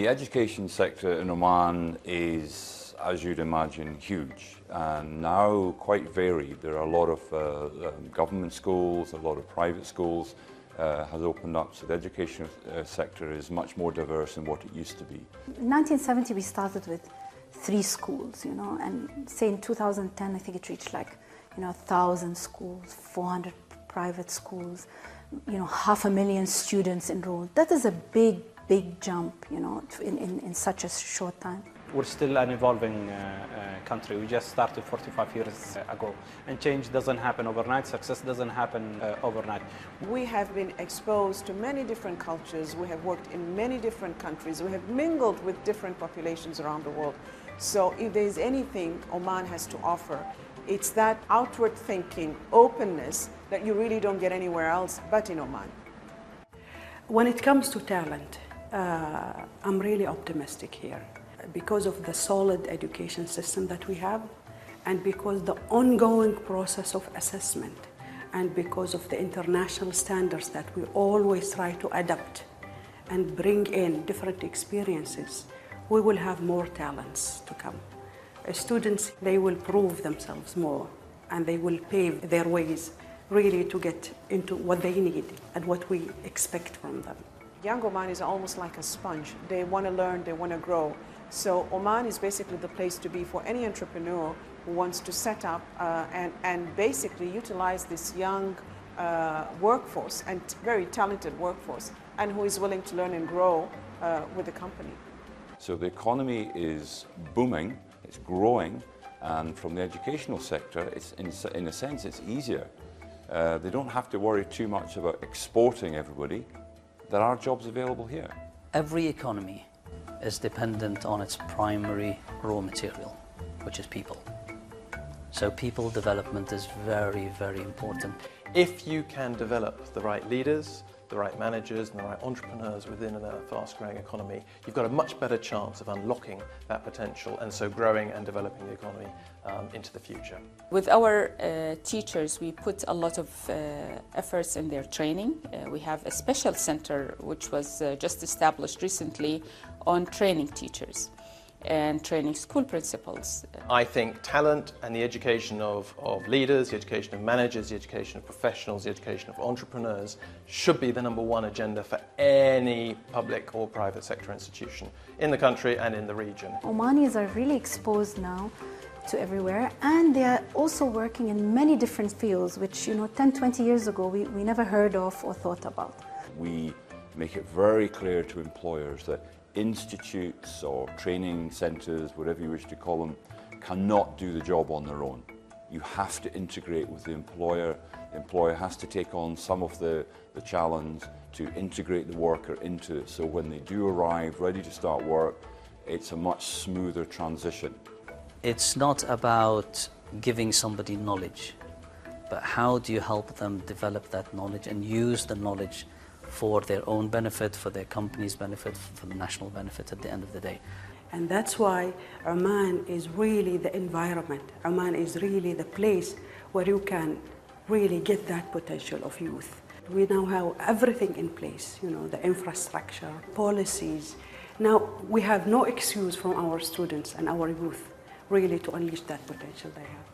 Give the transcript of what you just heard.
The education sector in Oman is, as you'd imagine, huge and now quite varied. There are a lot of government schools, a lot of private schools has opened up, so the education sector is much more diverse than what it used to be. In 1970 we started with 3 schools, and say in 2010 I think it reached like 1,000 schools, 400 private schools, 500,000 students enrolled. That is a big jump, in such a short time. We're still an evolving country. We just started 45 years ago, and change doesn't happen overnight, success doesn't happen overnight. We have been exposed to many different cultures, we have worked in many different countries, we have mingled with different populations around the world. So if there's anything Oman has to offer, it's that outward thinking, openness that you really don't get anywhere else but in Oman. When it comes to talent, I'm really optimistic here because of the solid education system that we have, and because the ongoing process of assessment, and because of the international standards that we always try to adapt and bring in different experiences, we will have more talents to come. Students, they will prove themselves more, and they will pave their ways really to get into what they need and what we expect from them. Young Oman is almost like a sponge. They want to learn, they want to grow. So Oman is basically the place to be for any entrepreneur who wants to set up and basically utilize this young workforce and very talented workforce, and who is willing to learn and grow with the company. So the economy is booming, it's growing, and from the educational sector, it's in a sense, it's easier. They don't have to worry too much about exporting everybody. There are jobs available here. Every economy is dependent on its primary raw material, which is people. So people development is very, very important. If you can develop the right leaders, the right managers and the right entrepreneurs within a fast-growing economy, you've got a much better chance of unlocking that potential and so growing and developing the economy into the future. With our teachers, we put a lot of efforts in their training. We have a special center which was just established recently on training teachers and training school principals. I think talent and the education of leaders, the education of managers, the education of professionals, the education of entrepreneurs should be the #1 agenda for any public or private sector institution in the country and in the region. Omanis are really exposed now to everywhere, and they are also working in many different fields, which 10, 20 years ago we never heard of or thought about. We make it very clear to employers that institutes or training centres, whatever you wish to call them, cannot do the job on their own. You have to integrate with the employer. The employer has to take on some of the challenge to integrate the worker into it, so when they do arrive ready to start work, it's a much smoother transition. It's not about giving somebody knowledge, but how do you help them develop that knowledge and use the knowledge for their own benefit, for their company's benefit, for the national benefit at the end of the day. And that's why Oman is really the environment. Oman is really the place where you can really get that potential of youth. We now have everything in place, the infrastructure, policies. Now we have no excuse from our students and our youth really to unleash that potential they have.